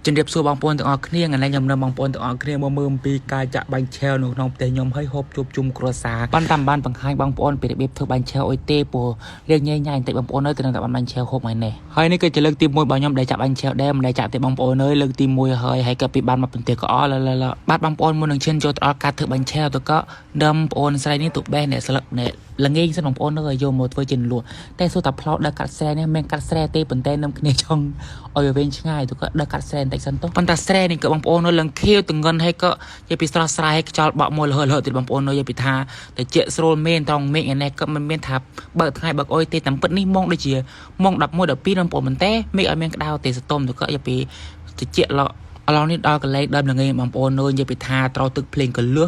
ជំរាបសួរបងប្អូនទាំងអស់គ្នាថ្ងៃនេះខ្ញុំនៅបងប្អូនទាំងអស់គ្នាមកមើលអំពីការចាក់បាញ់ឆែវនៅក្នុងផ្ទះខ្ញុំហើយហូបជួបជុំគ្រួសារបានតាមបានបង្ហាញបងប្អូនពីរបៀបធ្វើបាញ់ឆែវអុយទេព្រោះរៀងញ៉ៃញ៉ៃបន្តិចបងប្អូននៅទៅនឹងតែបាញ់ឆែវហូបថ្ងៃនេះហើយនេះគឺជាលើកទី1របស់ខ្ញុំដែលចាក់បាញ់ឆែវដែរមិនដែលចាក់ទេបងប្អូនអើយលើកទី1ហើយក៏ពីបានមកបន្ទះក៏អស់បាទបងប្អូនមុននឹងឈានចូលទៅដល់ការធ្វើបាញ់ឆែវទៅក៏ដើមបងប្អូនស្រីនេះទុបបេះអ្នកស្លឹកអ្នកល្ងាញសិនបងប្អូននៅយកមកធ្វើជាលក់តែសួរតែផ្លោដើរកាត់ស្រែនេះមិនកាត់ស្រែទេប៉ុន្តែនឹមគ្នាចង់ឲ្យវិញឆ្ងាយទៅក៏ដើរកាត់ស្រែបន្តិចសិនទៅប៉ុន្តែស្រែនេះក៏បងប្អូននៅលឹងខៀវទងន់ហើយក៏និយាយពីស្រស់ស្រាយឲ្យខ្យល់បក់មកលហឺទៀតបងប្អូននៅនិយាយពីថាតែជាស្រួលមែនត្រង់មេឃឯនេះក៏មិនមានថាបើកថ្ងៃបើកអុយទេតាមពិតនេះម៉ោងដូចជាម៉ោង11 12បងប្អូនមែនទេមេឃឲ្យមានក្តៅទេសតុំទៅក៏និយាយពីតិចឡោឥឡូវនេះដល់កន្លែងដើមល្ងាញបងប្អូននៅនិយាយពីថាត្រូវទឹកភ្លេងក៏លឺ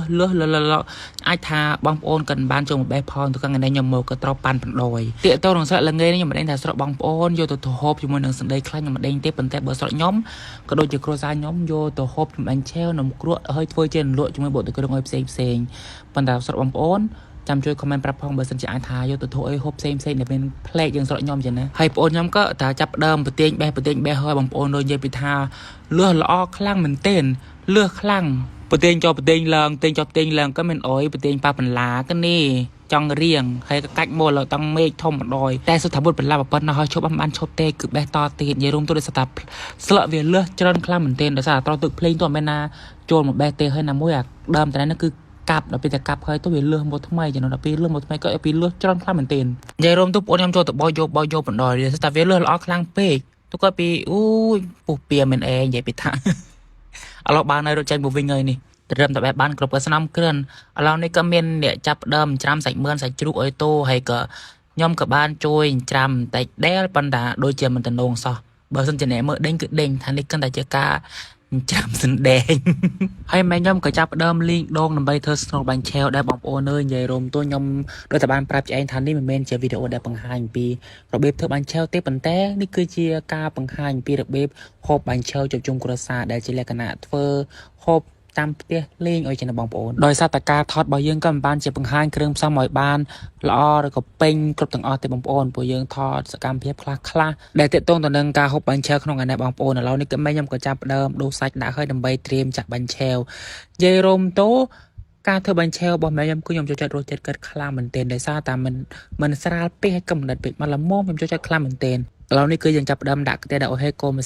អាចថាបងប្អូនក៏បានចូលមកបេះផងទៅកន្លែងខ្ញុំមកក៏ត្រូវប៉ាន់បណ្ដោយតាកតោនឹងស្រាក់ល្ងាញនេះខ្ញុំមិនដឹងថាស្រុកបងប្អូនយកទៅហូបជាមួយនឹងសណ្ដីខ្លាញ់ខ្ញុំមិនដឹងទេប៉ុន្តែបើស្រុកខ្ញុំក៏ដូចជាគ្រួសារខ្ញុំយកទៅហូបជាមួយបាញ់ឆែវនំគ្រក់ហើយធ្វើជាលក់ជាមួយបុកទៅគ្រឿងអុយផ្សេងប៉ុន្តែស្រុកបងប្អូនចាំជួយ comment ប្រាប់ផងបើសិនជាអាចថាយកទៅធ្វើអីហូបផ្សេងដែលមានផ្លែកយើងស្រុកខ្ញុំចឹងណាហើយបងប្អូនខ្ញុំក៏ថាចាប់ដើមប្រទៀងបេះហើយបងប្អូនដូចនិយាយពីថាលឺល្អខ្លាំងមែនទែនលឺខ្លាំងប្រទៀងចោលប្រទៀងឡើងប្រទៀងចោលប្រទៀងឡើងក៏មានអុយប្រទៀងប៉ាបន្លាក៏នេះចង់រៀងហើយក៏កាច់មកតាំងមេឃធំបណ្ដោយតែសុទ្ធថាបុតបន្លាប៉ុណ្ណោះហើយឈប់បានឈប់ទេគឺបេះតទៀតនិយាយរួមទៅដោយសារតែស្លឹកវាលឺច្រើនខ្លាំងមែនទែនដោយសារតែត្រូវទឹកភ្លេងទៅមិនណាចូលមកបេះទេហើយណាមួយអាដើមតែនេះគឺកាប់ដល់ពេលតែកាប់ហើយទៅវាលឺមកថ្មីចំណុចដល់ពេលលឺមកថ្មីក៏ពីលឺច្រើនខ្លាំងមែនទែននិយាយរួមទៅបងខ្ញុំចូលទៅបោយកបណ្ដោយតែវាលឺល្អខ្លាំងពេកទៅក៏ពីអូយពុះពៀមែនអេនិយាយពីថាឥឡូវបាននៅរត់ចេញមកវិញហើយនេះត្រឹមតែបានគ្រប់ស្នំគ្រឿនឥឡូវនេះក៏មានអ្នកចាប់ដើមច្រាំសាច់មឿនសាច់ជ្រូកអុយតូហើយក៏ខ្ញុំក៏បានជួយច្រាំបន្តិចដែលប៉ុន្តែដូចជាមិនតំណងសោះបើសិនជាអ្នកមើលដេញគឺដេញថានេះគិតតែជាការចាំសណ្ដែងហើយម៉ែខ្ញុំក៏ចាប់ដើមលីងដងដើម្បីធ្វើស្នូលបាញ់ឆែវដែរបងប្អូនអើយនិយាយរួមទៅខ្ញុំដូចតែបានប្រាប់chịឯងថានេះមិនមែនជាវីដេអូដែលបង្ហាញពីរបៀបធ្វើបាញ់ឆែវទេប៉ុន្តែនេះគឺជាការបង្ហាញពីរបៀបហូបបាញ់ឆែវជួបជុំគ្រួសារដែលជាលក្ខណៈធ្វើហូបតាមផ្ទះលេងឲ្យចឹងបងប្អូនដោយសារតែការថតរបស់យើងក៏មិនបានជាបង្ហាញគ្រឿងផ្សំឲ្យបានល្អឬក៏ពេញគ្រប់ទាំងអស់ទេបងប្អូនព្រោះយើងថតសកម្មភាពខ្លះដែលទាក់ទងទៅនឹងការហូបបាញ់ឆែវក្នុងថ្ងៃនេះបងប្អូនឥឡូវនេះក៏ខ្ញុំក៏ចាប់ដើមដូរសាច់ដាក់ឲ្យដើម្បីត្រៀមចាក់បាញ់ឆែវនិយាយរួមទៅការធ្វើបាញ់ឆែវរបស់ម៉ែខ្ញុំគឺខ្ញុំចូលចិត្តរសជាតិគាត់ខ្លាំងមែនទែនដោយសារតែមិនស្រាលពេកហើយកំណត់ពេកមកល្មមខ្ញុំចូលចិត្តខ្លាំងមែនទែនឥឡូវនេះគឺយើងចាប់ផ្ដើមដាក់ខ្ទះដាក់អុយហើយកូនម្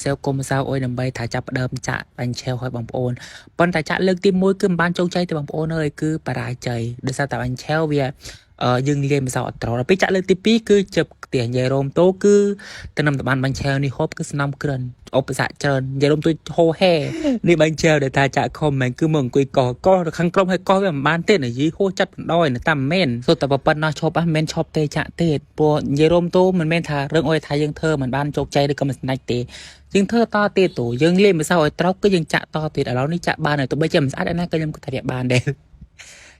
សៅអុយដើម្បីថាចាប់ផ្ដើមចាក់បាញ់ឆែវឲ្យបងប្អូនប៉ុន្តែចាក់លើកទី1គឺមិនបានជោគជ័យទេបងប្អូនអើយគឺបរាជ័យដោយសារតែបាញ់ឆែវវាយើងលាយម្សៅអត់ត្រូវដល់ពេលចាក់លើកទី2គឺជិបខ្ទះនិយាយរោមតូគឺទៅនំតបានបាញ់ឆែវនេះហូបគឺស្នំគ្រិនឧបសគ្គច្រើននិយាយរោមតូហូហែនេះបាញ់ឆែវដែលថាចាក់ខំមិនគឺមកអង្គុយកោទៅខាងក្រុមហើយកោវាមិនបានទេនិយាយហូចាត់បណ្ដោយតែមិនមែនសុទ្ធតែប៉ុណ្ណោះឈប់មិនមែនឈប់ទេចាក់ទៀតព្រោះនិយាយរោមតូមិនមែនថារឿងអុយថាយើងធ្វើមិនបានជោគជ័យឬក៏មិនស្នាច់ទេយើងធ្វើតទៀតទូយើងលាយម្សៅឲ្យត្រូវគឺយើងចាក់តទៀតឥឡូវនេះចាក់បានហើយទោះបីជាមិនស្អាតណាក៏ខ្ញុំក៏ថាបានដែ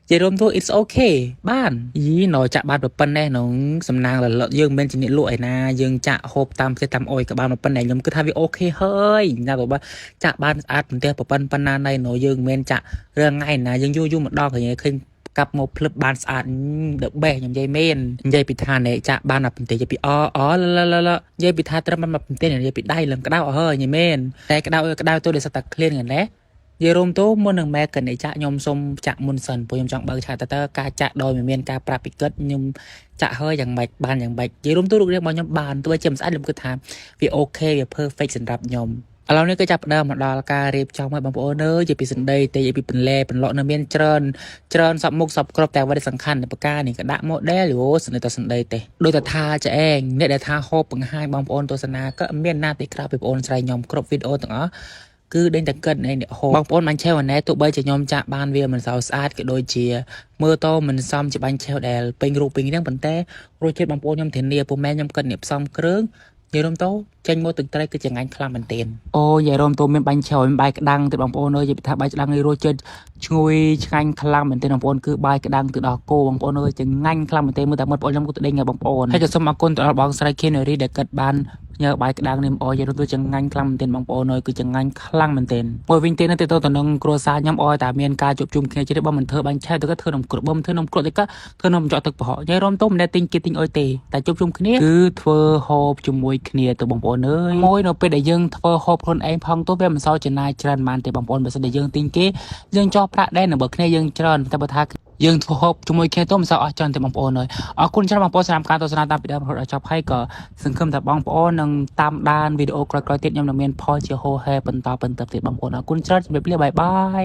រជារួមទៅ it's okay បានយីណចាក់បានប៉ុណ្ណេះក្នុងសំណាងលលយើងមិនមែនជាអ្នកលក់ឯណាយើងចាក់ហូបតាមផ្ទះតាមអុយក៏បានប៉ុណ្ណេះខ្ញុំគិតថាវាអូខេហើយណាបើចាក់បានស្អាតផ្ទះប៉ុណ្ណាណៃណយើងមិនមែនចាក់រឿងថ្ងៃណាយើងយូរម្ដងឃើញកាប់មកភ្លឹបបានស្អាតដបេះខ្ញុំនិយាយមែននិយាយពីថានេះចាក់បានដល់បន្តិចពីនិយាយពីថាត្រឹមបានបន្តិចនិយាយពីដៃឡើងក្តៅអើយនិយាយមែនតែក្តៅទៅដោយសារតែឃ្លានហ្នឹងណានិយាយរួមទៅមុននឹងម៉ែកិនចាក់ខ្ញុំសុំចាក់មុនសិនព្រោះខ្ញុំចង់បើកឆាតើការចាក់ដោយមិនមានការប្រាប់ពីកិត្តខ្ញុំចាក់ហើយយ៉ាងម៉េចបានយ៉ាងម៉េចនិយាយរួមទៅរូបរាងរបស់ខ្ញុំបានទោះបីជាមិនស្អាតខ្ញុំគិតថាវាអូខេវា perfect សម្រាប់ខ្ញុំឥឡូវនេះក៏ចាប់ផ្ដើមមកដល់ការរៀបចំឲ្យបងប្អូននិយាយពីសណ្ដីទៅនិយាយពីបន្លែបន្លក់នៅមានច្រើនសពមុខសពគ្រប់តែអ្វីដែលសំខាន់នៃប្រការនេះក៏ដាក់ model យោសណ្ដីទៅសណ្ដីទេដោយតែថាចឯងអ្នកដែលថាហូបបង្ហាញបងប្អូនទស្សនាក៏មានណាទីក្រៅពីបងប្អូនស្រីខ្ញុំគ្រប់វីដេអូទាំងអស់គឺដេញតែកិនឯអ្នកហូបបងប្អូនបាញ់ឆែវណែទោះបីជាខ្ញុំចាក់បានវាមិនសូវស្អាតក៏ដូចជាមើលតមិនសមជាបាញ់ឆែវដែលពេញរូបពេញហ្នឹងប៉ុន្តែរសជាតិបងប្អូនខ្ញុំធានាពុំមែនខ្ញុំគិតអ្នកផ្សំគ្រឿងនិយាយរំតោចេញមកទឹកត្រីគឺជាងាញ់ខ្លាំងមែនទែនអូនិយាយរំតោមានបាញ់ឆែវមានបាយក្តាំងទៅបងប្អូនអើយនិយាយថាបាយក្តាំងនេះរសជាតិឈ្ងុយឆ្ងាញ់ខ្លាំងមែនទែនបងប្អូនគឺបាយក្តាំងទៅដល់គោបងប្អូនអើយជាងាញ់ខ្លាំងមែនទែនមើលតែមើលបងខ្ញុំក៏ទៅដេញបងប្អូនហើយក៏សូមអរគុណទៅដល់បងស្រី Kennery ដែលគាត់បាន nhờ bài đang niệm oi giờ tôi chẳng ngăn khăn tiền bằng bộ nơi cứ chẳng ngăn khăn mình tiền bồi vinh tiền nên tôi tận nông cua sa nhắm oi tại miền ca chụp chung kia chỉ để bao mình thơ bánh chai tôi có thơ nồng cột bơm thơ nồng cột thì có thơ nồng chọn thực họ nhớ rôm tôm để tinh kia tinh oi tề tại chụp chung kia cứ thơ hộp chung môi kia từ bằng bộ nơi môi nóไปได้ยังthơ hộpคนเองพังตัวแบบมันเศร้าจะนายจรันมันแต่บางปอนแบบได้ยังtinh kiaยังจอพระได้หนึ่งเบิกเนี่ยยังจรันแต่บัทักยังทบจมวยแค่ต้มเสาอาจารย์แต่บางปอนเลยคุณชาบางปอนสนามการตัวสนามตามปีดาเราจะให้ก็ซึ่งคำแต่บางปอนนึงตามด้านวิดีโอกรอยติดยำนำเมียนพอเชียโฮแฮเป็นตาเป็นตับติดบางปอนคุณชาจะไปเรียบายบาย